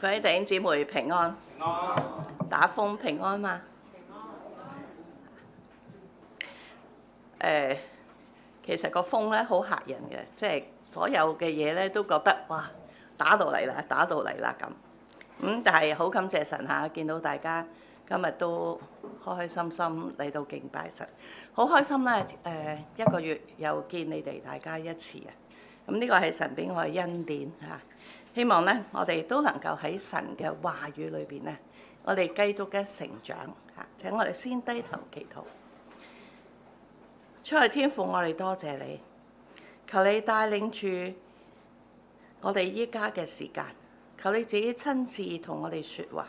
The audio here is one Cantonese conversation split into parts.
各位弟兄姊妹平安，打風平安嘛？其實個風咧好嚇人嘅，即係所有嘅嘢咧都覺得哇打到嚟啦，打到嚟啦咁。但係好感謝神嚇，見到大家今日都開開心心嚟到敬拜神，好開心咧！一個月又見你哋大家一次啊！呢個係神俾我嘅恩典嚇。希望咧，我哋都能夠喺神嘅話語裏邊咧，我哋繼續嘅成長嚇。請我哋先低頭祈禱。主啊，天父，我哋多謝你，求你帶領住我哋依家嘅時間，求你自己親自同我哋説話，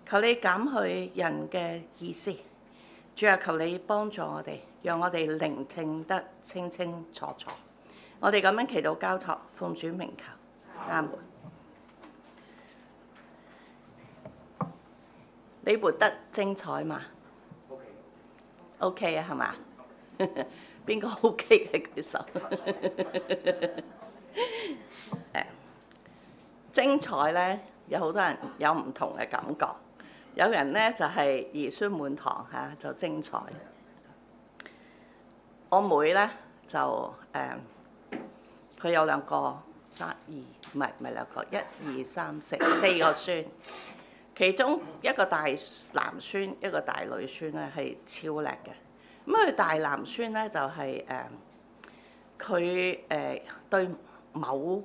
求你減去人嘅意思。主啊，求你幫助我哋，讓我哋聆聽得清清楚楚。我哋咁樣祈禱交託，奉主名求。阿門。你活得精彩嘛 ？OK 啊，係嘛？邊個 OK 嘅舉手？精彩咧，有好多人有唔同嘅感覺。有人咧就係兒孫滿堂嚇，就精彩。我妹咧就佢有兩個。唔係兩個，1、2、3、4個孫，其中一個大男孫，一個大女孫咧係超叻嘅。佢大男孫咧就係佢對某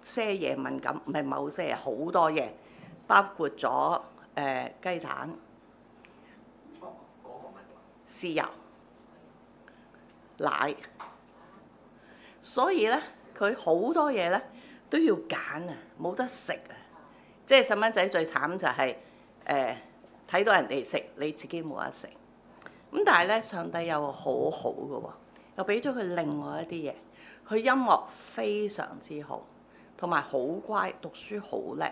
些嘢敏感，唔係某些嘢，好多嘢，包括咗雞蛋、豉油、奶，所以咧佢好多嘢咧都要揀啊，冇得食啊！即係細蚊仔最慘就係睇到人哋食，你自己冇得食。但係咧，上帝又好好嘅喎，又俾咗佢另外一啲嘢。佢音樂非常之好，同埋好乖，讀書好叻。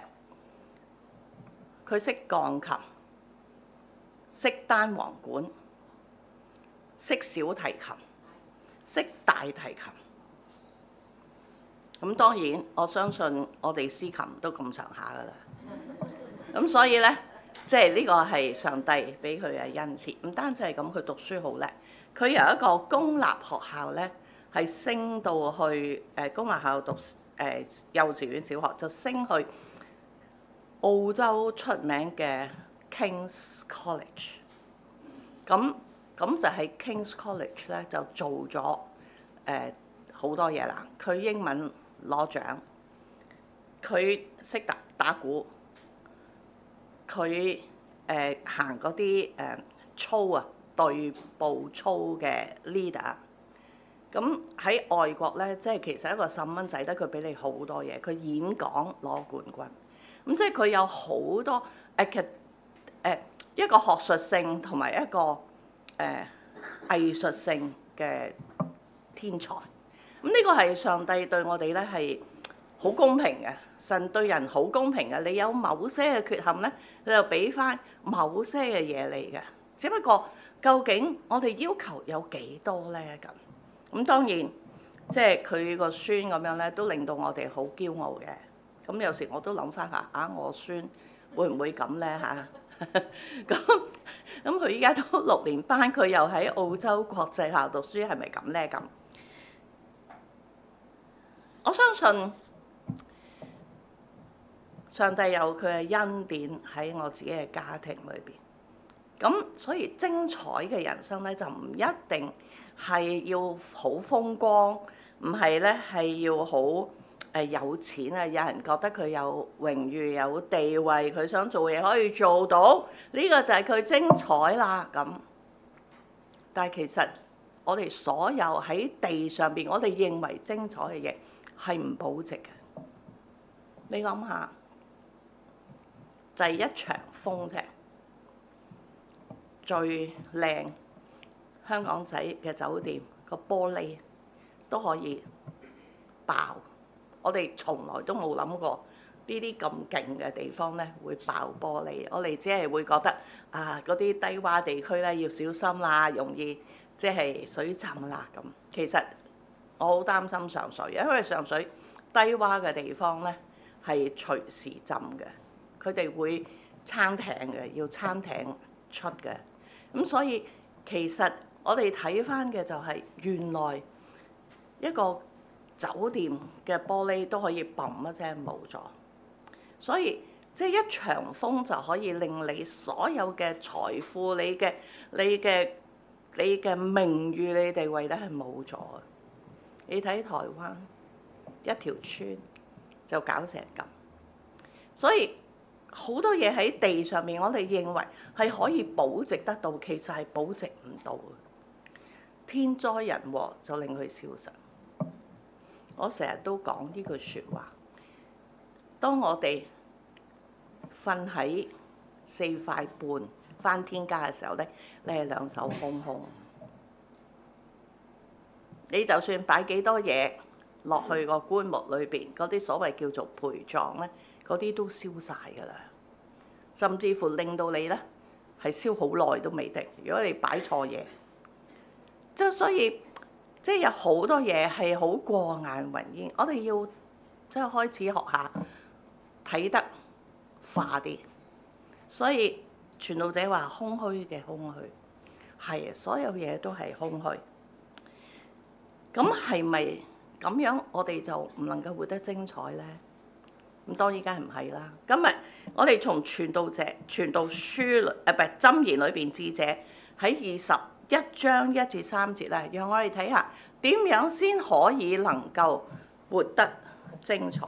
佢識鋼琴，識單簧管，識小提琴，識大提琴。咁當然，我相信我哋司琴都咁上下噶啦。所以咧，即係呢個係上帝俾佢嘅恩賜。唔單止係咁，佢讀書好叻。佢由一個公立學校咧，係升到去公立學校讀幼稚園、小學，就升去澳洲出名嘅 King's College。咁就喺 King's College 咧，就做咗好多嘢啦。佢英文攞獎，佢識打鼓，佢行嗰啲操啊，隊步操嘅 leader。咁喺外國咧，即係其實一個細蚊仔咧，佢俾你好多嘢。佢演講攞冠軍，即係佢有好多一個學術性同埋一個藝術性嘅天才。呢個係上帝對我哋咧係好公平嘅，神對人好公平嘅。你有某些嘅缺陷咧，你就俾翻某些嘅嘢你嘅。只不過究竟我哋要求有幾多咧咁？當然即係佢個孫咁樣咧，都令到我哋好驕傲嘅。咁有時我都諗翻下我孫會唔會咁咧嚇？咁佢依家都6年班，佢又喺澳洲國際學校讀書，係咪咁咧咁？我相信上帝有佢嘅恩典喺我自己嘅家庭裏邊，咁所以精彩嘅人生咧就唔一定係要好風光，唔係咧係要好有錢啊！有人覺得佢有榮譽、有地位，佢想做嘢可以做到，呢個就係佢精彩啦咁。但係其實我哋所有喺地上邊，我哋認為精彩嘅嘢，係唔保值嘅。你諗下，就係一場風啫，最靚香港仔嘅酒店個玻璃都可以爆。我哋從來都冇諗過呢啲咁勁嘅地方咧會爆玻璃。我哋只係會覺得嗰啲低窪地區咧要小心啦，容易即係水浸啦咁。其實我好擔心上水，因為上水低窪嘅地方咧係隨時浸嘅。佢哋會撐艇嘅，要撐艇出嘅。咁所以其實我哋睇翻嘅就係原來一個酒店嘅玻璃都可以砰一聲冇咗，所以即係一場風就可以令你所有嘅財富、你嘅名譽、你地位咧係冇咗嘅。你睇台灣一條村就搞成咁，所以好多嘢喺地上面，我哋認為係可以保值得到，其實係保值唔到嘅。天災人禍就令佢消失。我成日都講呢句説話，當我哋瞓喺4塊半返天家嘅時候咧，你係兩手空空。你就算擺幾多嘢落去個棺木裏邊，嗰啲所謂叫做陪葬咧，嗰啲都燒晒㗎啦。甚至乎令到你咧係燒好耐都未定。如果你擺錯嘢，即係所以即係有好多嘢係好過眼雲煙。我哋要即係開始學下睇得化啲。所以傳道者話空虛嘅空虛，係所有嘢都係空虛。咁係咪咁樣我哋就唔能夠活得精彩咧？咁當然梗係唔係啦。今日我哋從傳道書箴言裏邊智者喺21章1至3節咧，讓我哋睇下點樣先可以能夠活得精彩。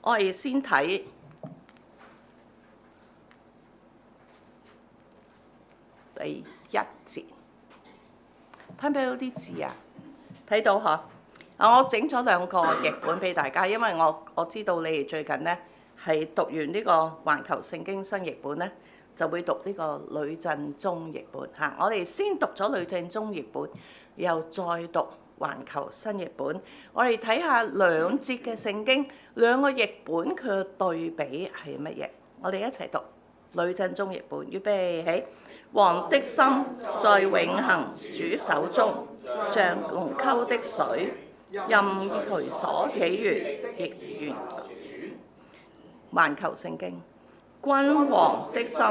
我哋先睇第1節，睇唔睇到啲字啊？睇到嗬。我整咗2個譯本俾大家，因為我知道你哋最近咧係讀完呢個環球聖經新譯本咧，就會讀呢個呂振中譯本嚇。我哋先讀咗呂振中譯本，然後再讀環球新譯本。我哋睇下2節嘅聖經，2個譯本佢嘅對比係乜嘢？我哋一齊讀呂振中譯本，預備起。王的心在永恆主手中，像龍溝的水，任其所喜悅，亦源主。環球聖經，君王的心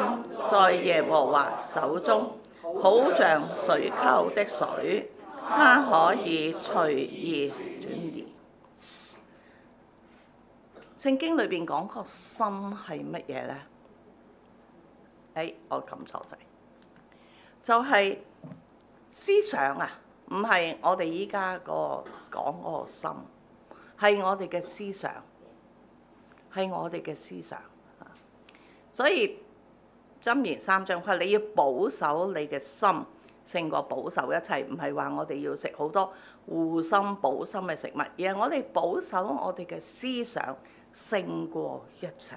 在耶和華手中，好像水溝的水，他可以隨意轉移。聖經裏邊講個心係乜嘢呢？我撳錯掣。就係思想啊，唔係我哋依家講嗰個心，係我哋嘅思想，係我哋嘅思想。所以箴言3章佢話你要保守你嘅心，勝過保守一切。唔係話我哋要食好多護心補心嘅食物，而係我哋保守我哋嘅思想勝過一切。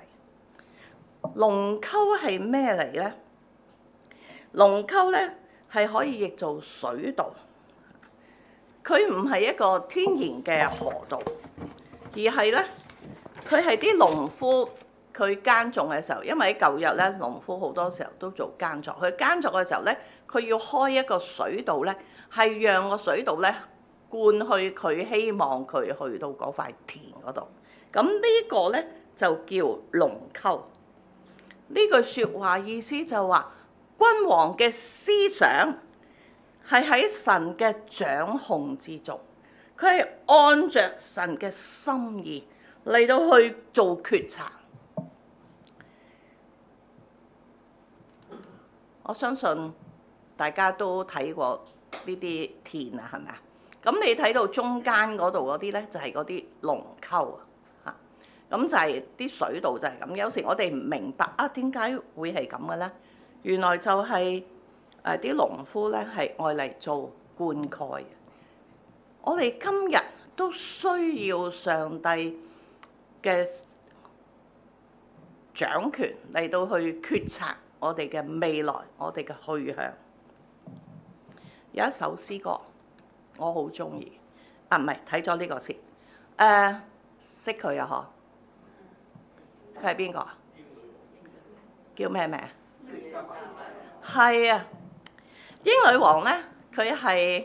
龍溝係咩嚟呢？龍溝咧係可以譯做水道，佢唔係一個天然嘅河道，而係咧佢係啲農夫佢耕種嘅時候，因為喺舊日咧農夫好多時候都做耕作，佢耕作嘅時候咧，佢要開一個水道咧，係讓個水道咧灌去佢希望佢去到嗰塊田嗰度。咁呢個咧就叫龍溝。呢句説話意思就話，君王嘅思想係喺神嘅掌控之中，佢係按着神嘅心意嚟到去做決策。我相信大家都睇過呢啲田啊，係咪啊？咁你睇到中間嗰度嗰啲咧，就係嗰啲龍溝啊，咁就係啲水道就係咁。有時我哋唔明白啊，點解會係咁嘅咧？原來就係啲農夫咧係愛嚟做灌溉嘅。我哋今日都需要上帝嘅掌權嚟到去決策我哋嘅未來，我哋嘅去向。有一首詩歌我好中意，唔係睇咗呢個先，識佢啊嗬？佢係邊個啊？叫咩名？係啊，英女王咧，佢係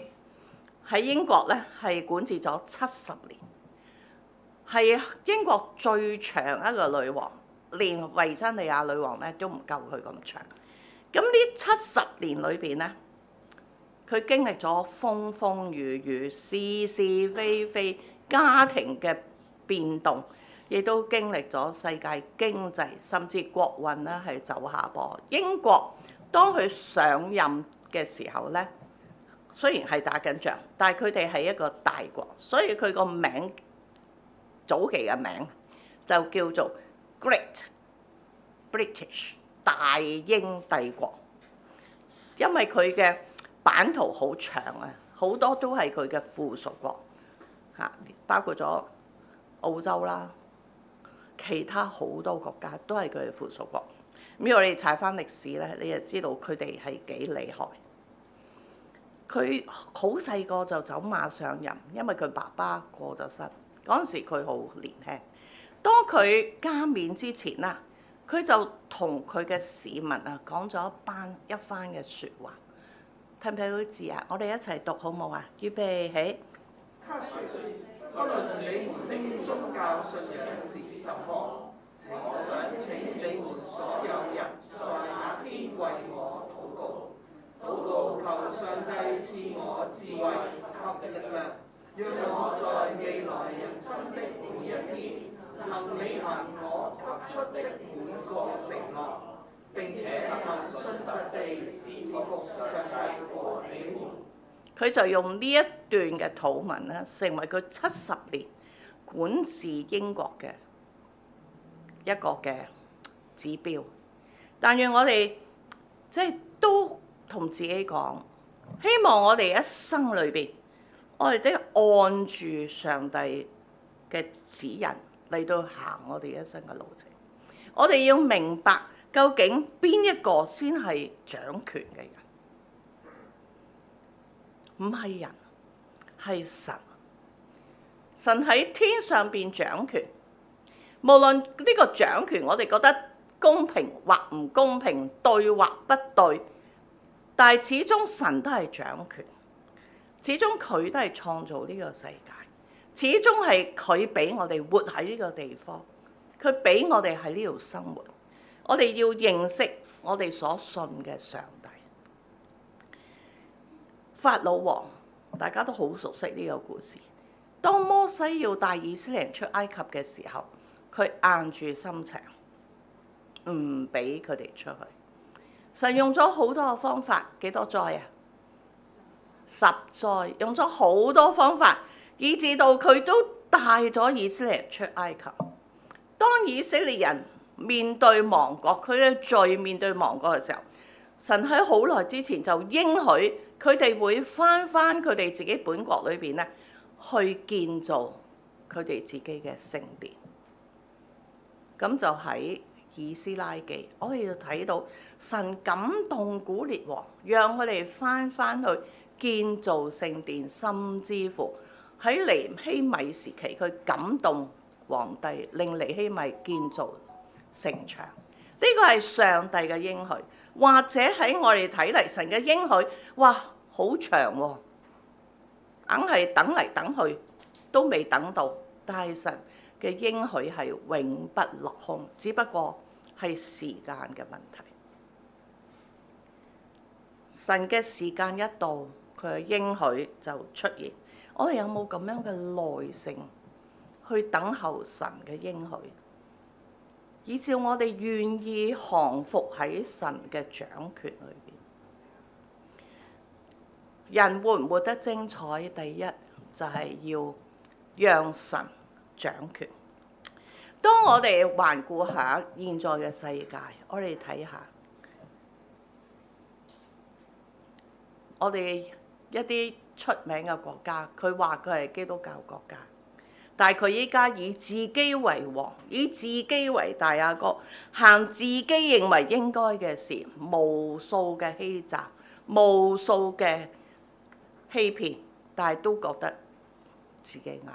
喺英國咧係管治咗70年。係英國最長一個女王，連維珍尼亞女王咧都唔夠佢咁長。咁呢70年裏邊咧，佢經歷咗風風雨雨、是是非非、家庭嘅變動，亦都經歷咗世界經濟甚至國運咧係走下坡。英國當佢上任嘅時候咧，雖然係打緊仗，但係佢哋係一個大國，所以佢個名早期嘅名就叫做 Great British 大英帝國，因為佢嘅版圖好長啊，好多都係佢嘅附屬國嚇，包括咗澳洲啦，其他好多國家都係佢嘅附屬國。咁如果你查翻歷史咧，你就知道佢哋係幾厲害。佢好細個就走馬上任，因為佢爸爸過咗身，嗰陣時佢好年輕。當佢加冕之前啦，佢就同佢嘅市民啊講咗一番嘅説話。睇唔睇到啲字啊？我哋一齊讀好冇啊？預備起。他說：不論你們的宗教信仰是什麼，我想請你們所有人在那天為我禱告。禱告求上帝賜我智慧及力量，讓我在未來人生的每一天，能履行我給出的每個承諾，並且能信實地侍服上帝和你們。佢就用呢一段嘅禱文咧，成為佢70年管治英國嘅一個嘅指標。但願我哋都同自己講，希望我哋一生裏邊，我哋都按住上帝嘅指引嚟到行我哋一生嘅路程。我哋要明白究竟邊一個先係掌權嘅人？唔係人，係神。神喺天上邊掌權，無論呢個掌權我哋覺得公平或唔公平，對或不對，但係始終神都係掌權，始終佢都係創造呢個世界，始終係佢俾我哋活喺呢個地方，佢俾我哋喺呢度生活。我哋要認識我哋所信嘅上帝。法老王大家都好熟悉呢個故事。當摩西要帶以色列人出埃及嘅時候，佢硬住心腸，唔俾佢哋出去。神用咗好多個方法，幾多災啊？10災，用咗好多方法，以至到佢都帶咗以色列人出埃及。當以色列人面對亡國，佢嘅罪面對亡國嘅時候，神喺好耐之前就應許佢哋會返佢哋自己本國裏邊咧，去建造佢哋自己嘅聖殿。咁就喺以斯拉記，我哋就睇到神感動古列王，讓佢哋返去建造聖殿，甚至乎喺尼希米時期，佢感動皇帝，令尼希米建造城牆。呢個係上帝嘅應許，或者喺我哋睇嚟，神嘅應許，哇，好長喎，硬係等嚟等去都未等到，但係神嘅應許係永不落空，只不過係時間嘅問題。神嘅時間一到，佢嘅應許就出現。我哋有冇咁樣嘅耐性去等候神嘅應許，以至我哋願意降服喺神嘅掌權裏邊？人活唔活得精彩？第一就係要讓神掌權。當我哋環顧下現在嘅世界，我哋睇下我哋一啲出名嘅國家，佢話佢係基督教國家，但係佢依家以自己為王，以自己為大阿哥，行自己認為應該嘅事，無數嘅欺詐，無數嘅欺騙，但係都覺得自己啱。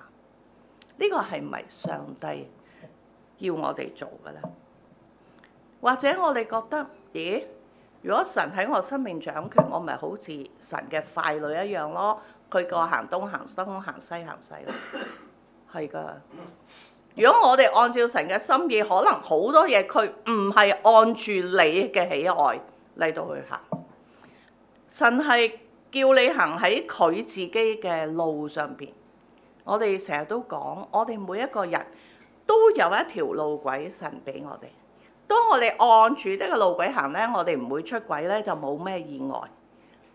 呢個係咪上帝要我哋做嘅咧？或者我哋覺得，咦？如果神喺我生命掌權，我咪好似神嘅傀儡一樣咯？佢個行東行西行西咯，係㗎。如果我哋按照神嘅心意，可能好多嘢佢唔係按住你嘅喜愛嚟到去行。神係叫你行喺佢自己嘅路上邊。我哋成日都講，我哋每一個人都有一條路軌，神俾我哋。當我哋按住呢個路軌行呢，我哋唔會出軌呢，就冇咩意外。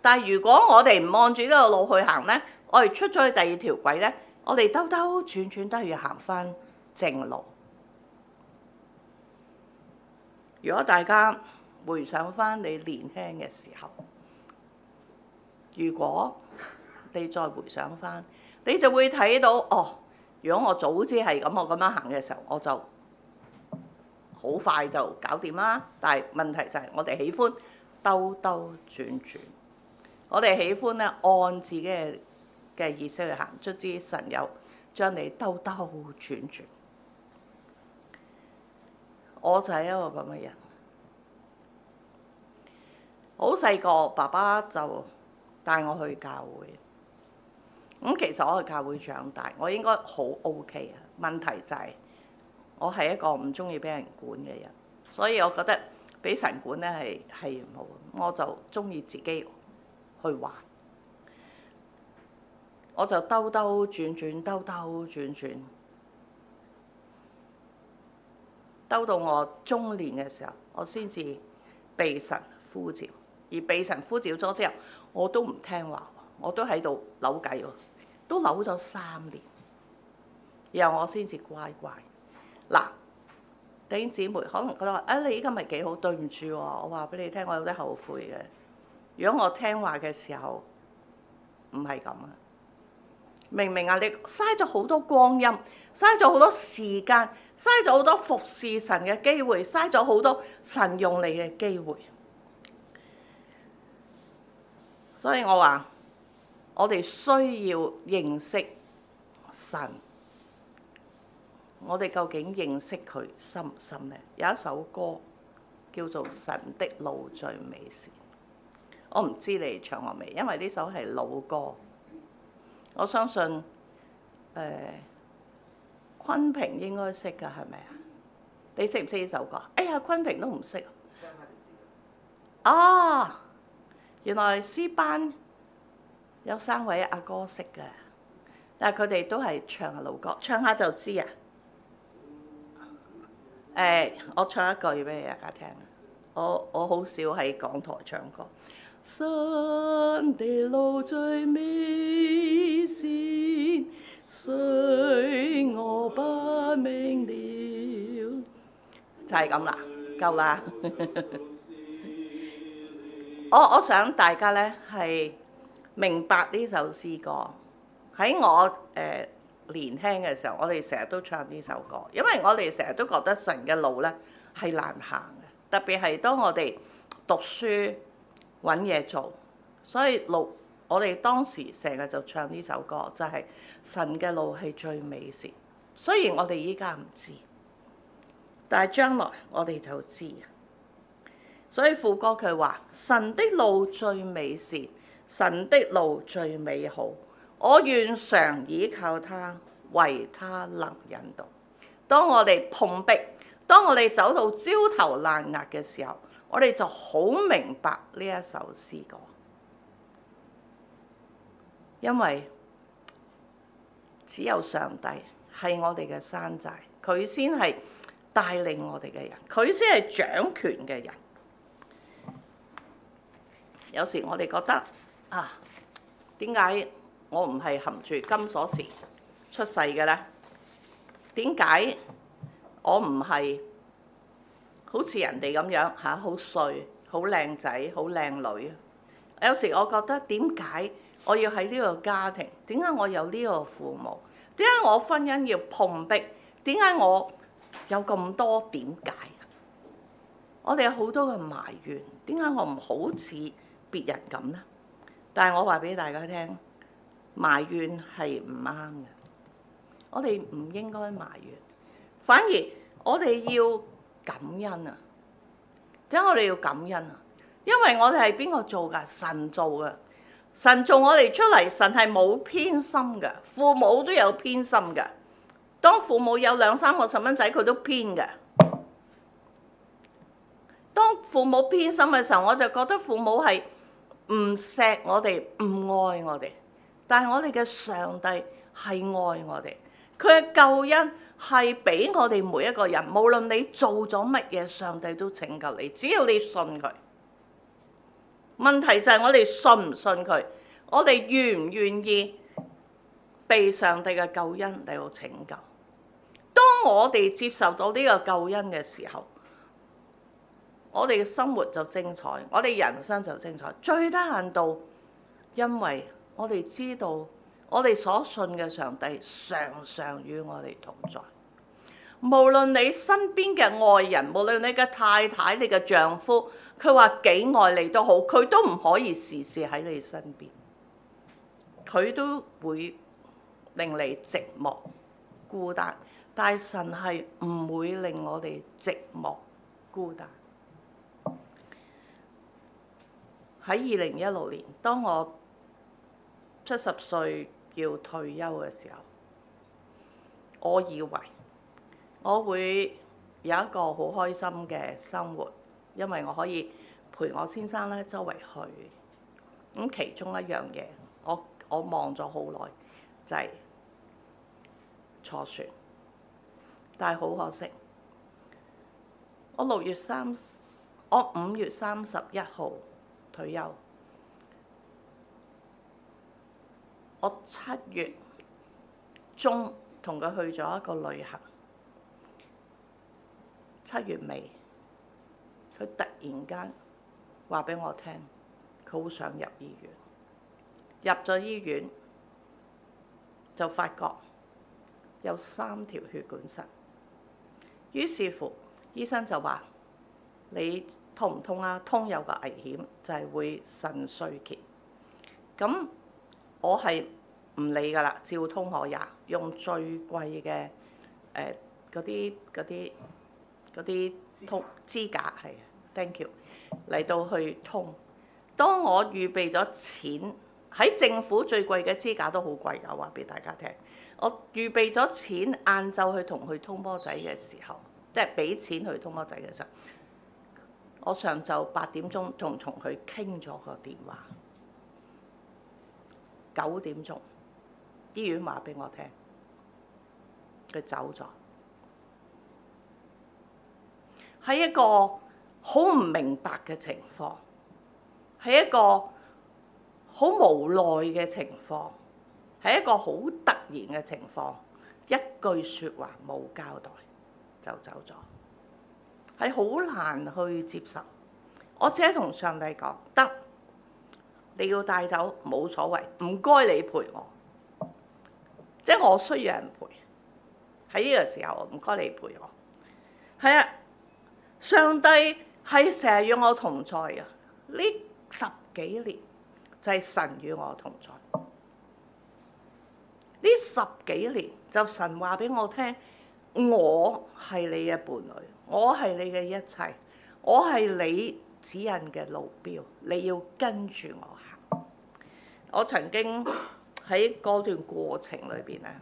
但係如果我哋唔按住呢個路去行呢，我哋出咗去第二條軌呢，我哋兜兜轉轉都係要行翻正路。如果大家回想翻你年輕嘅時候，如果你再回想翻，你就會睇到哦。如果我早知係咁，我咁樣行嘅時候，我就好快就搞掂啦。但係問題就係我哋喜歡兜兜轉轉，我哋喜歡咧按自己嘅意思去行，卒之神又將你兜兜轉轉。我就係一個咁嘅人。好細個，爸爸就帶我去教會。其實我喺教會長大，我應該好 OK 啊。問題就係我係一個唔中意俾人管嘅人，所以我覺得俾神管咧係唔好。我就中意自己去玩，我就兜兜轉轉，兜兜轉轉，兜到我中年嘅時候，我先至被神呼召。而被神呼召咗之後，我都唔聽話，我都喺度扭計喎，都扭咗3年，然後我先至乖乖。嗱，弟兄姊妹可能覺得話，你依家咪幾好？對唔住喎，我話俾你聽，我有啲後悔嘅。如果我聽話嘅時候唔係咁啊，明唔明啊？你嘥咗好多光陰，嘥咗好多時間，嘥咗好多服侍神嘅機會，嘥咗好多神用你嘅機會。所以我話，我哋需要認識神。我哋究竟認識佢深唔深呢？有一首歌叫做《神的路最美善》，我唔知你唱過未，因為呢首係老歌。我相信坤平應該識㗎，係咪啊？你識唔識呢首歌？哎呀，坤平都唔識。啊！原來詩班有3位阿哥識嘅，但係佢哋都係唱下老歌，唱下就知啊。我唱一句俾大家聽。我好少喺港台唱歌。神的路最美善，雖我不明了，就係咁啦，夠啦。我想大家咧係明白呢首詩歌。喺我年輕嘅時候，我哋成日都唱呢首歌，因為我哋成日都覺得神嘅路咧係難行嘅，特別係當我哋讀書揾嘢做，所以我哋當時成日就唱呢首歌，就係神嘅路係最美善。雖然我哋依家唔知，但係將來我哋就知。所以副歌佢話：神的路最美善，神的路最美好，我願常倚靠他，為他能引導。當我哋碰壁，當我哋走到焦頭爛額嘅時候，我哋就好明白呢一首詩歌，因為只有上帝係我哋嘅山寨，佢先係帶領我哋嘅人，佢先係掌權嘅人。有時我哋覺得啊，點解我唔係含住金鎖匙出世嘅呢？點解我唔係好似人哋咁樣嚇，好帥、好靚仔、好靚女？有時我覺得點解我要喺呢個家庭？點解我有呢個父母？點解我婚姻要碰壁？點解我有咁多點解？我哋有好多嘅埋怨，點解我唔好似別人咁呢？但係我話俾大家聽，埋怨係唔啱嘅。我哋唔應該埋怨，反而我哋要感恩啊！點解我哋要感恩啊？因為我哋係邊個做㗎？神做㗎。神做我哋出嚟，神係冇偏心㗎。父母都有偏心㗎，當父母有2、3個細蚊仔，佢都偏嘅。當父母偏心嘅時候，我就覺得父母係唔錫我哋，唔愛我哋。但係我哋嘅上帝係愛我哋，佢嘅救恩係俾我哋每一個人，無論你做咗乜嘢，上帝都拯救你，只要你信佢。問題就係我哋信唔信佢，我哋願唔願意被上帝嘅救恩嚟到拯救。當我哋接受到呢個救恩嘅時候，我哋嘅生活就精彩，我哋人生就精彩。最低限度，因為我哋知道我哋所信嘅上帝常常與我哋同在。無論你身邊嘅愛人，無論你嘅太太、你嘅丈夫，佢話幾愛你都好，佢都唔可以時時喺你身邊，佢都會令你寂寞孤單。但係神係唔會令我哋寂寞孤單。喺2016年，當我70歲要退休嘅時候，我以為我會有一個好開心嘅生活，因為我可以陪我先生咧周圍去。咁其中一樣嘢，我望咗好耐，就係坐船。但係好可惜，我5月31號退休，我7月中同佢去咗一個旅行，7月尾佢突然間話俾我聽，佢好想入醫院。入咗醫院就發覺有3條血管塞，於是乎醫生就話：你通唔通啊？通有個危險，就係會腎衰竭。咁我係唔理㗎啦，照通可也，用最貴嘅嗰啲通支架係 ，thank you 嚟到去通。當我預備咗錢，喺政府最貴嘅支架都好貴㗎，話俾大家聽。我預備咗錢，晏晝去同佢通波仔嘅時候，即係俾錢去通波仔嘅時候，我上晝8點鐘同佢傾咗個電話，9點鐘醫院話俾我聽，佢走咗。係一個好唔明白嘅情況，係一個好無奈嘅情況，係一個好突然嘅情況，一句説話冇交代就走咗，係好難去接受。我只係同上帝講：得，你要帶走冇所謂，唔該你陪我，即係我需要人陪。喺呢個時候，唔該你陪我。係啊，上帝係成日與我同在啊！呢10幾年就係神與我同在。呢10幾年就神話俾我聽，我係你嘅伴侶，我係你嘅一切，我係你指引嘅路標，你要跟住我行。我曾經喺嗰段過程裏邊咧，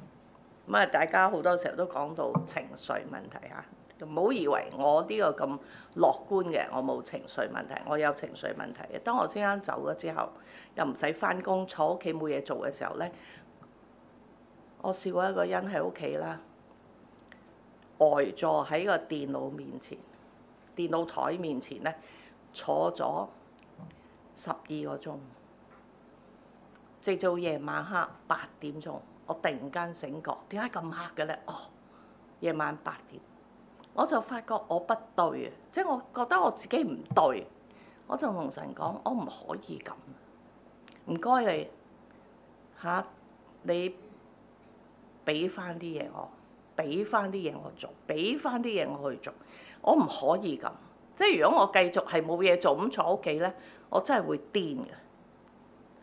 咁啊大家好多時候都講到情緒問題嚇，唔好以為我呢個咁樂觀嘅，我冇情緒問題，我有情緒問題嘅。當我先生走咗之後，又唔使返工，坐屋企冇嘢做嘅時候咧，我試過一個人喺屋企啦，呆坐喺個電腦面前，電腦台面前咧坐咗12個鐘，直到夜晚黑8點鐘，我突然間醒覺，點解咁黑嘅咧？哦，夜晚8點，我就發覺我不對啊，即係我覺得我自己唔對，我就同神講：我唔可以咁，唔該你嚇你。俾翻啲嘢我，俾翻啲嘢我做，俾翻啲嘢我去做，我唔可以咁。即係如果我繼續係冇嘢做咁坐屋企咧，我真係會癲嘅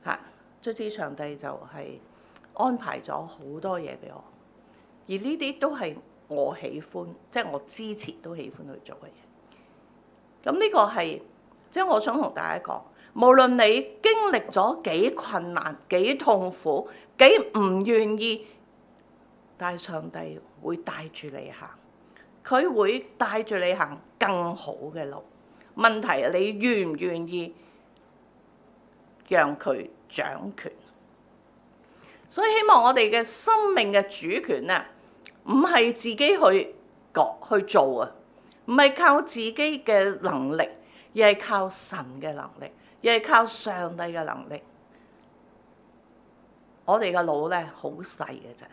嚇。卒之上帝就係安排咗好多嘢俾我，而呢啲都係我喜歡，即係我之前都喜歡去做嘅嘢。咁呢個係即係我想同大家講，無論你經歷咗幾困難、幾痛苦、幾唔願意但係上帝會帶住你行，佢會帶住你行更好嘅路。問題係你願唔願意讓佢掌權？所以希望我哋嘅生命嘅主權啊，唔係自己去做啊，唔係靠自己嘅能力，而係靠神嘅能力，而係靠上帝嘅能力。我哋嘅腦咧好細嘅啫，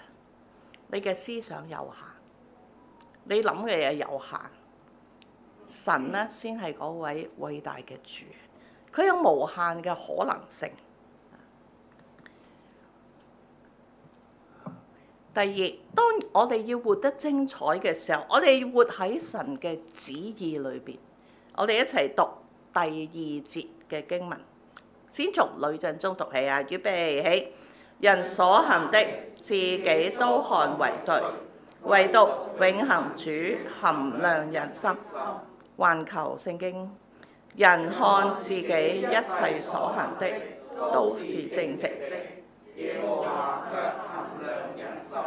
你嘅思想有限，你諗嘅嘢有限，神咧先係嗰位偉大嘅主，佢有無限嘅可能性。第二，當我哋要活得精彩嘅時候，我哋要活喺神嘅旨意裏邊。我哋一齊讀第二節嘅經文，先從呂振中讀起啊！預備起，人所行的，自己都看為對，唯獨永恆主衡量人心。環球聖經，人看自己一切所行的，都是正直的。耶和華卻衡量人心。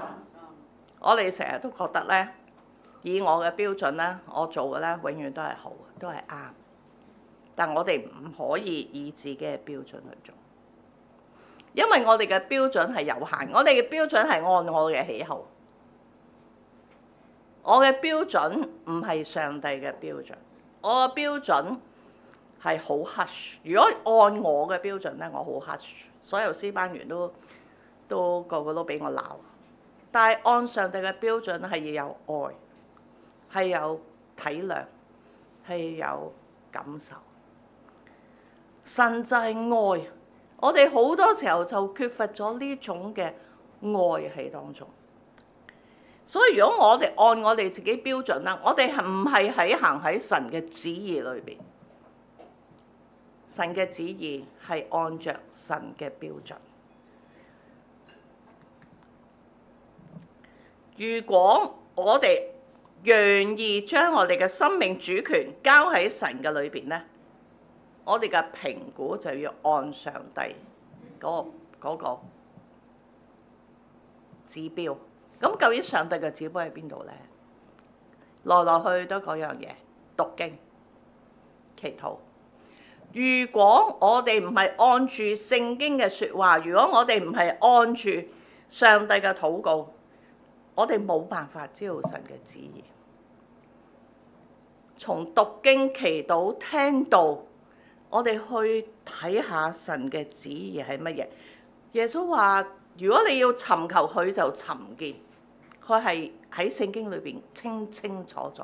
我哋成日都覺得咧，以我嘅標準咧，我做嘅咧永遠都係好，都係啱。但我哋唔可以以自己嘅標準去做，因為我哋嘅標準係有限，我哋嘅標準係按我嘅喜好。我嘅標準唔係上帝嘅標準，我嘅標準係好 hush。如果按我嘅標準咧，我好 hush，所有師班員都個個都俾我鬧。但係按上帝嘅標準係要有愛，係有體諒，係有感受。神就係愛，我哋好多時候就缺乏咗呢種嘅愛喺當中。所以如果我哋按我哋自己標準啦，我哋唔係行喺神嘅旨意裏邊。神嘅旨意係按着神嘅標準。如果我哋願意將我哋嘅生命主權交喺神嘅裏邊咧，我哋嘅評估就要按上帝嗰個指標。咁究竟上帝嘅指標喺邊度咧？來來去都嗰樣嘢，讀經、祈禱。如果我哋唔係按住聖經嘅説話，如果我哋唔係按住上帝嘅禱告，我哋冇辦法知道神嘅旨意。從讀經、祈禱、聽道，我哋去睇下神嘅旨意係乜嘢。耶穌話：如果你要尋求佢，就尋見。佢係喺聖經裏邊清清楚楚。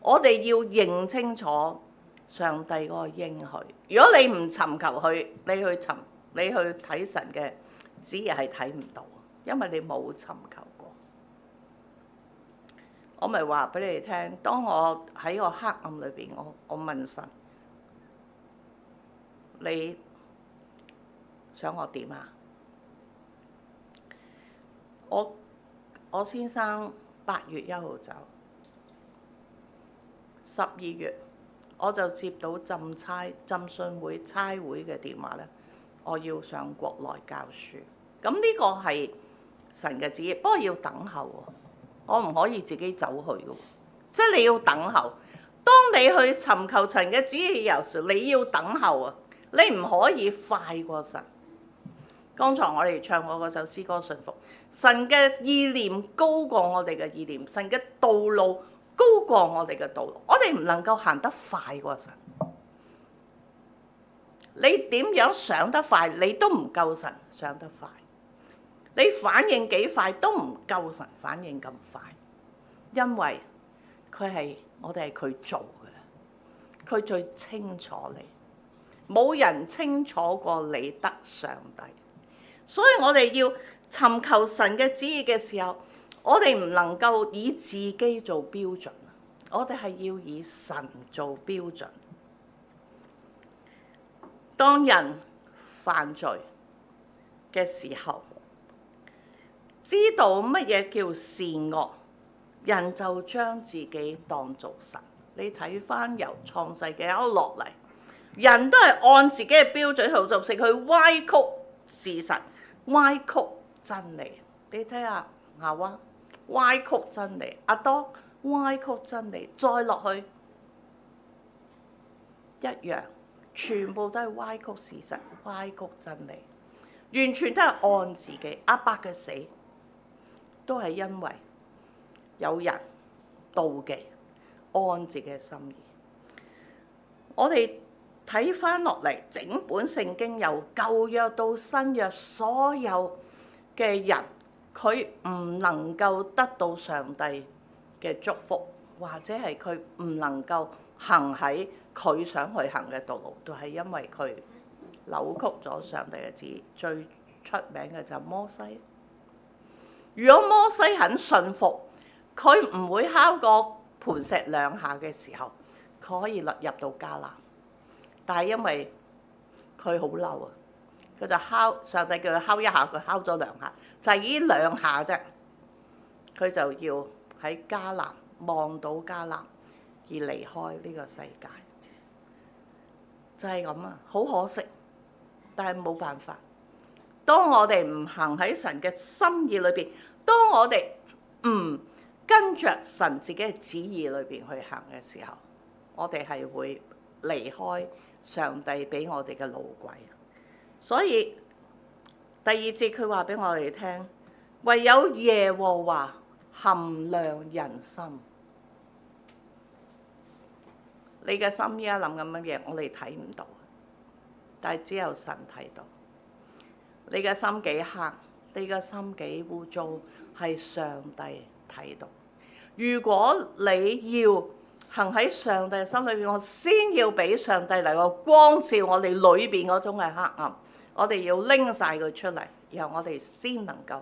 我哋要認清楚上帝嗰個應許。如果你唔尋求佢，你去睇神嘅旨意係睇唔到，因為你冇尋求過。我咪話俾你哋聽，當我喺個黑暗裏邊，我問神：你想我點啊？我先生8月1號走，12月我就接到浸信會差會嘅電話咧，我要上國內教書。咁呢個係神嘅旨意，不過要等候喎，我唔可以自己走去嘅，即係你要等候。當你去尋求神嘅旨意嘅時候，你要等候啊，你唔可以快過神。剛才我哋唱過嗰首詩歌《信服》，神嘅意念高過我哋嘅意念，神嘅道路高過我哋嘅道路，我哋唔能夠行得快過神。你點樣上得快，你都唔夠神上得快。你反應幾快都唔夠神反應咁快，因為我哋係佢做嘅，佢最清楚你，冇人清楚過你得上帝。所以我哋要尋求神嘅旨意嘅時候，我哋唔能夠以自己做標準，我哋係要以神做標準。當人犯罪嘅時候，知道乜嘢叫善惡，人就將自己當做神。你睇翻由創世紀一落嚟，人都係按自己嘅標準去做事，去歪曲事實，歪曲真理。你睇下亞娃，歪曲真理，亞當歪曲真理，再落去一樣，全部都係歪曲事實、歪曲真理，完全都係按自己。亞伯嘅死都係因為有人妒忌，按自己嘅心意。我哋睇翻落嚟，整本聖經由舊約到新約，所有嘅人佢唔能夠得到上帝嘅祝福，或者係佢唔能夠行喺佢想去行嘅道路，都係因為佢扭曲咗上帝嘅旨意。最出名嘅就係摩西。如果摩西肯信服，佢唔會敲個磐石兩下嘅時候，佢可以入到迦南。但係因為佢好嬲啊，佢就敲，上帝叫佢敲一下，佢敲咗兩下，就係呢兩下啫，佢就要喺迦南望到迦南而離開呢個世界，就係咁啊！好可惜，但係冇辦法。當我哋唔行喺神嘅心意裏邊，當我哋唔跟着神自己嘅旨意裏邊去行嘅時候，我哋係會離開上帝俾我哋嘅路軌。所以第二節佢話俾我哋聽，唯有耶和華衡量人心。你嘅心依家諗緊乜嘢？我哋睇唔到，但係只有神睇到。你嘅心幾黑，你嘅心幾污糟，係上帝睇到。如果你要行喺上帝嘅心裏邊，我先要俾上帝嚟個光照我哋裏邊嗰種嘅黑暗，我哋要拎晒佢出嚟，然後我哋先能夠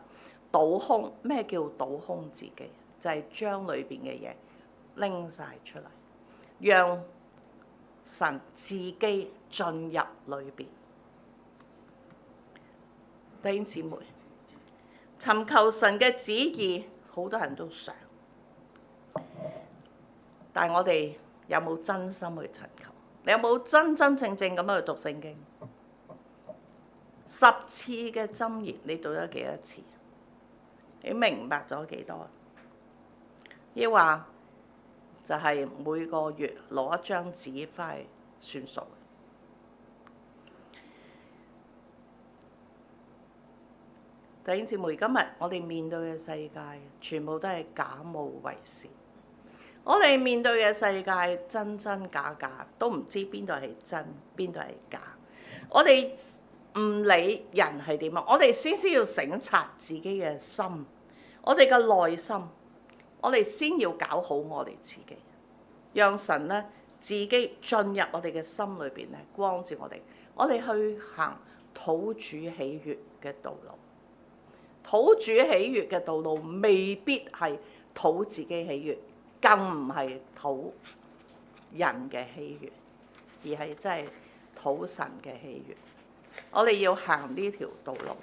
倒空。咩叫倒空自己？就係將裏邊嘅嘢拎晒出嚟，讓神自己進入裏邊。弟兄姊妹，尋求神嘅旨意，好多人都想，但係我哋有冇真心去尋求？你有冇真真正正咁去讀聖經？10次嘅箴言，你讀咗幾多次？你明白咗幾多？抑或就係每個月攞一張紙翻去算數？弟兄姊妹，今日我哋面對嘅世界，全部都係假冒為善。我哋面對嘅世界真真假假，都唔知邊度係真，邊度係假。我哋唔理人係點啊，我哋先要省察自己嘅心，我哋嘅內心，我哋先要搞好我哋自己，讓神咧自己進入我哋嘅心裏邊咧，光照我哋。我哋去行討主喜悅嘅道路。討主喜悅嘅道路未必係討自己喜悅，更唔係討人嘅喜悅，而係真係討神嘅喜悅。我哋要行呢條道路，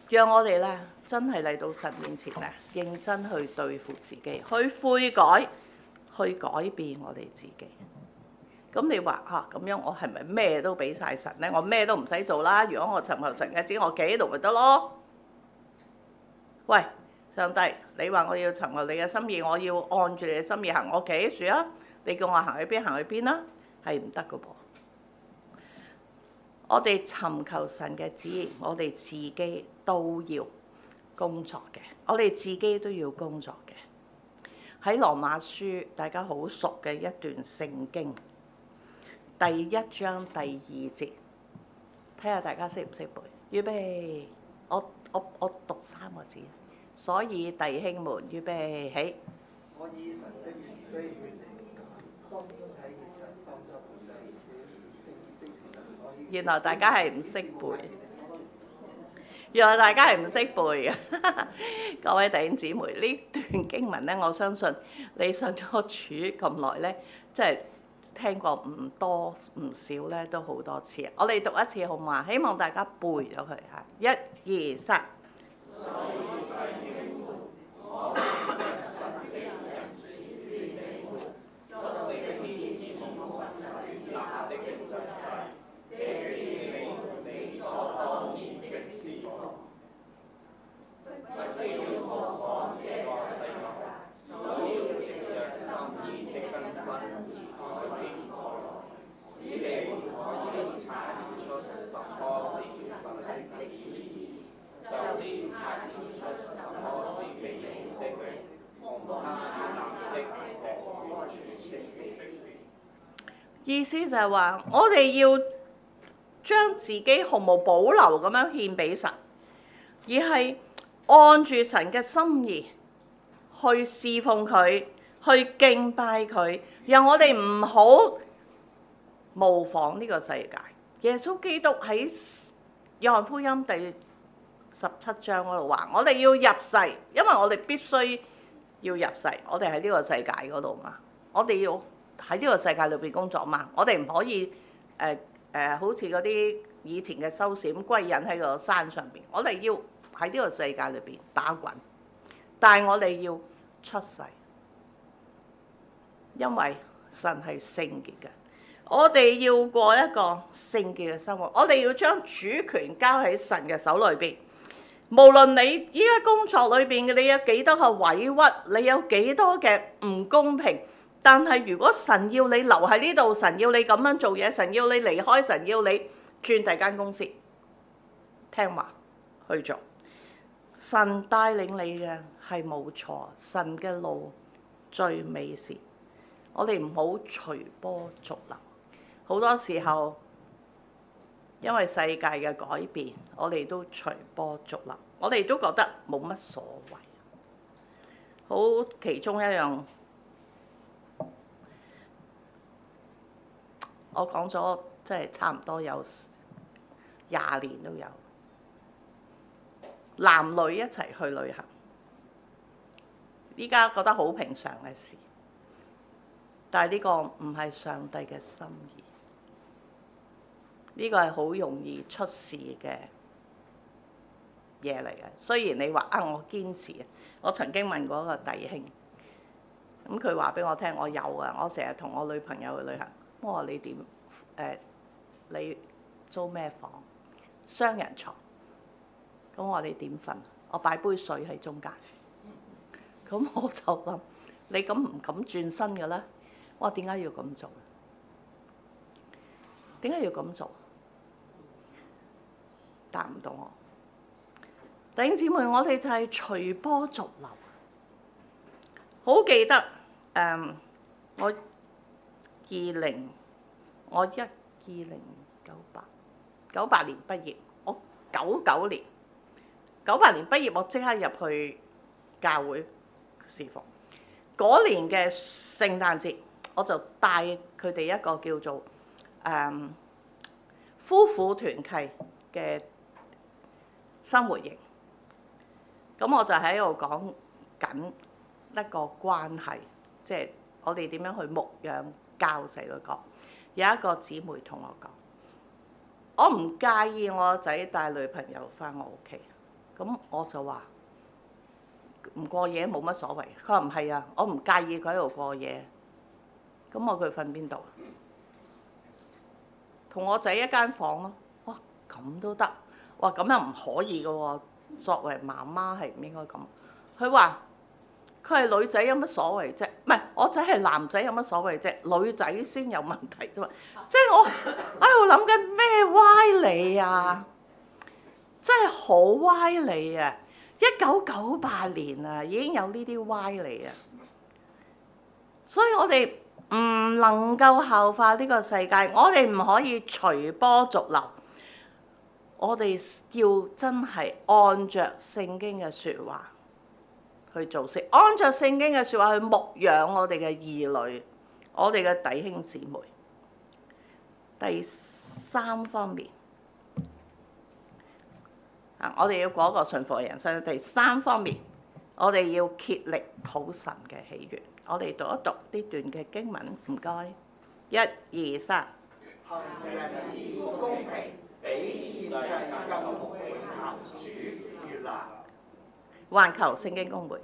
讓我哋咧真係嚟到神面前咧，認真去對付自己，去悔改，去改變我哋自己。咁你話嚇咁樣，我係咪咩都俾晒神咧？我咩都唔使做啦。如果我尋求神嘅旨，我企喺度咪得咯？喂，上帝，你話我要尋求你嘅心意，我要按住你嘅心意行，我企喺樹啊！你叫我行去邊行去邊啦？係唔得噶噃。我哋尋求神嘅旨意，我哋自己都要工作嘅，我哋自己都要工作嘅。喺羅馬書大家好熟嘅一段聖經。第1章第2節，睇下大家識唔識背？預備，我讀3個字。所以弟兄們，預備起。我以神的慈悲勸你，當應體現出當作活祭，這是聖潔的事實。所以原來大家係唔識背，原來大家係唔識背嘅。各位弟兄姊妹，呢段經文咧，我相信你信咗主咁耐咧，即係聽過唔多唔少咧，都好多次。我哋讀一次好嘛？希望大家背咗佢嚇。1、2、3。意思就係話，我哋要將自己毫無保留咁樣獻俾神，而係按住神嘅心意去侍奉佢，去敬拜佢，讓我哋唔好模仿呢個世界。耶穌基督喺約翰福音第17章嗰度話：我哋要入世，因為我哋必須要入世。我哋喺呢個世界嗰度嘛，我哋要喺呢個世界裏邊工作嘛，我哋唔可以好似嗰啲以前嘅修士咁歸隱喺個山上邊。我哋要喺呢個世界裏邊打滾，但係我哋要出世，因為神係聖潔嘅。我哋要過一個聖潔嘅生活，我哋要將主權交喺神嘅手裏邊。無論你依家工作裏邊嘅你有幾多個委屈，你有幾多嘅唔公平，但係如果神要你留喺呢度，神要你咁樣做嘢，神要你離開，神要你轉第二間公司，聽話去做。神帶領你嘅係冇錯，神嘅路最美善。我哋唔好隨波逐流。好多時候，因為世界嘅改變，我哋都隨波逐流，我哋都覺得冇乜所謂。好，其中一樣，我講咗即係差唔多有20年都有，男女一齊去旅行，依家覺得好平常嘅事，但係呢個唔係上帝嘅心意。呢個係好容易出事嘅嘢嚟嘅。雖然你話我堅持，我曾經問過一個弟兄，咁佢話俾我聽，我有啊，我成日同我女朋友去旅行。我話你點？你租咩房？雙人床。咁我話你點瞓？我擺杯水喺中間。咁我就諗，你咁唔敢轉身嘅咧？我話點解要咁做？點解要咁做？答唔到我。弟兄姊妹，我哋就係隨波逐流。好記得我2098年畢業，我99年畢業，我即刻入去教會侍奉。嗰年嘅聖誕節，我就帶佢哋一個叫做夫婦團契嘅生活營。咁我就喺度講緊一個關係，即係我哋點樣去牧養教細路哥。有一個姊妹同我講：我唔介意我仔帶女朋友返我屋企。咁我就話唔過夜冇乜所謂。佢話唔係啊，我唔介意佢喺度過夜。咁我佢瞓邊度？同我仔一間房咯。哇，咁都得？哇，咁又唔可以嘅喎。作為媽媽係唔應該咁。佢話佢係女仔有乜所謂啫？唔係，我仔係男仔有乜所謂啫？女仔先有問題啫嘛。即係我喺度諗緊咩歪理啊！真係好歪理啊！1998年啊，已經有呢啲歪理啊。所以我哋唔能夠效法呢個世界，我哋唔可以隨波逐流。我哋要真係按着聖經嘅説話去做事，按着聖經嘅説話去牧養我哋嘅兒女，我哋嘅弟兄姊妹。第3方面，我哋要過一個順服嘅人生。第3方面，我哋要竭力討神嘅喜悅。我哋讀一讀呢段嘅經文，唔該。1、2、3。行人以公平，比獻祭更蒙永恆主悅納。環球聖經公會。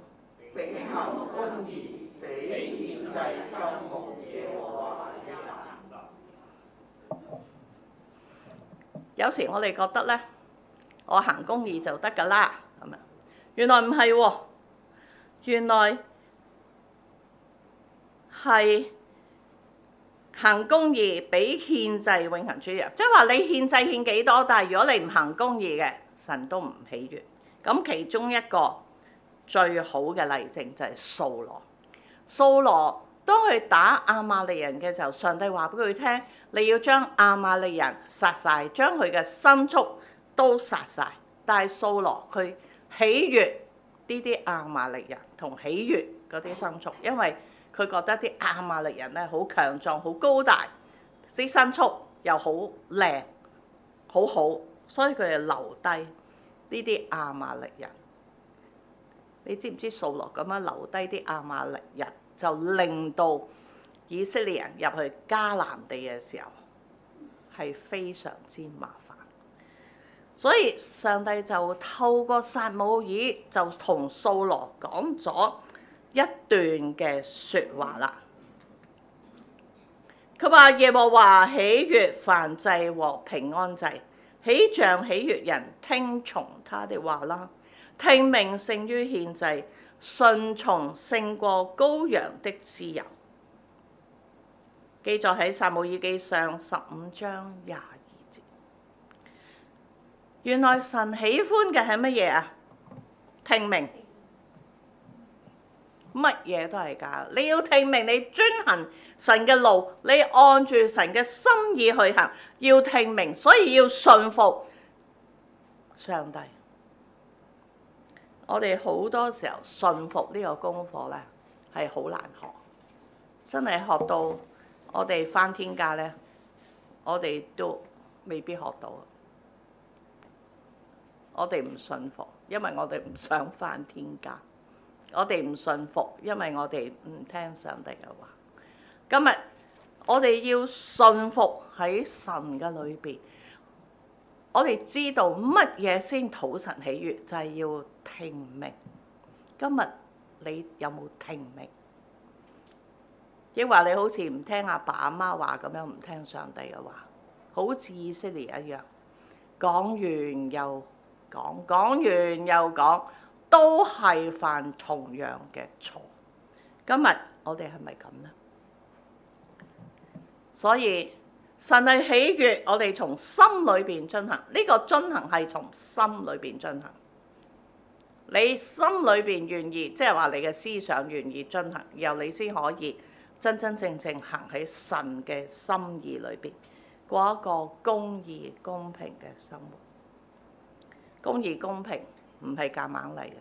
秉行公義，比獻祭更蒙耶和華悅納。有時我哋覺得咧，我行公義就得㗎啦，係咪？原來唔係喎，原來係行公義比獻祭永恆主悅。即係話你獻祭獻幾多，但係如果你唔行公義嘅，神都唔喜悅。咁其中一個最好嘅例證就係掃羅。掃羅當佢打亞瑪力人嘅時候，上帝話俾佢聽：你要將亞瑪力人殺晒，將佢嘅牲畜都殺晒。但係掃羅佢喜悅呢啲亞瑪力人同喜悅嗰啲牲畜，因為佢覺得啲亞瑪力人咧好強壯、好高大，啲牲畜又好靚、好好，所以佢就留低呢啲亞瑪力人。你知唔知掃羅咁樣留低啲亞瑪力人，就令到以色列人入去迦南地嘅時候係非常之麻煩。所以上帝就透過撒母耳就同掃羅講咗一段嘅説話啦。佢話：耶和華喜悅燔祭和平安祭，豈像喜悅人聽從他的話啦。聽命勝於獻祭，順從勝過羔羊的脂油。記載喺撒母耳記上15章22節。原來神喜歡嘅係乜嘢啊？聽命，乜嘢都係㗎。你要聽命，你遵行神嘅路，你按住神嘅心意去行，要聽命，所以要順服上帝。我哋好多時候順服呢個功課咧係好難學，真係學到我哋返天家咧，我哋都未必學到。我哋唔順服，因為我哋唔想返天家；我哋唔順服，因為我哋唔聽上帝嘅話。今日我哋要順服喺神嘅裏邊，我哋知道乜嘢先討神喜悅，就係要聽命。今日你有冇聽命？抑或你好似唔聽阿爸阿媽話咁樣，唔聽上帝嘅話，好似以色列一樣，講完又講，講完又講，都係犯同樣嘅錯。今日我哋係咪咁呢？所以神係喜悅我哋從心裏邊進行，呢個進行係從心裏邊進行。你心裏邊願意，即係話你嘅思想願意進行，然後你先可以真真正正行喺神嘅心意裏邊，過一個公義公平嘅生活。公義公平唔係夾硬嚟嘅，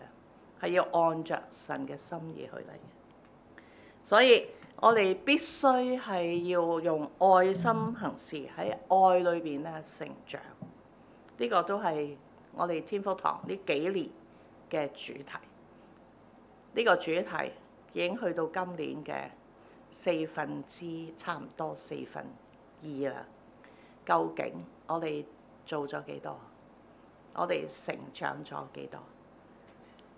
係要按着神嘅心意去嚟嘅。所以我哋必須係要用愛心行事，喺愛裏邊咧成長。呢個都係我哋天福堂呢幾年嘅主題。呢個主題已經去到今年嘅差唔多四分二啦。究竟我哋做咗幾多？我哋成長咗幾多？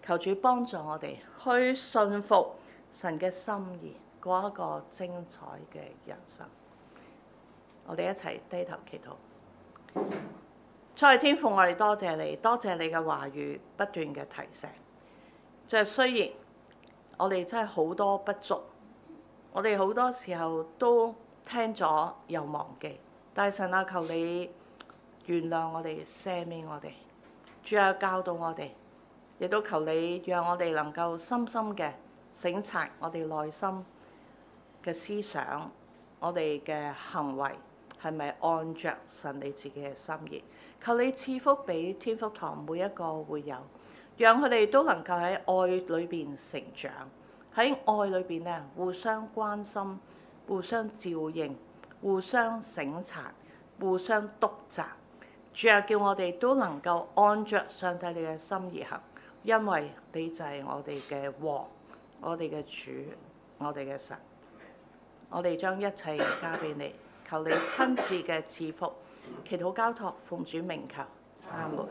求主幫助我哋去信服神嘅心意，過一個精彩嘅人生。我哋一齊低頭祈禱。在天父，我哋多謝你，多謝你嘅話語不斷嘅提醒。就係雖然我哋真係好多不足，我哋好多時候都聽咗又忘記，但係神啊，求你原諒我哋，赦免我哋。主啊，教導我哋，亦都求你讓我哋能夠深深嘅省察我哋內心嘅思想，我哋嘅行為係咪按着神你自己嘅心意？求你賜福俾天福堂每一個會友，讓佢哋都能夠喺愛裏邊成長，喺愛裏邊咧互相關心、互相照應、互相省察、互相督責。主啊，叫我哋都能夠按着上帝你嘅心意行，因為你就係我哋嘅王，我哋嘅主，我哋嘅神。我哋將一切交俾你，求你親自嘅賜福，祈禱交託，奉主名求，阿門。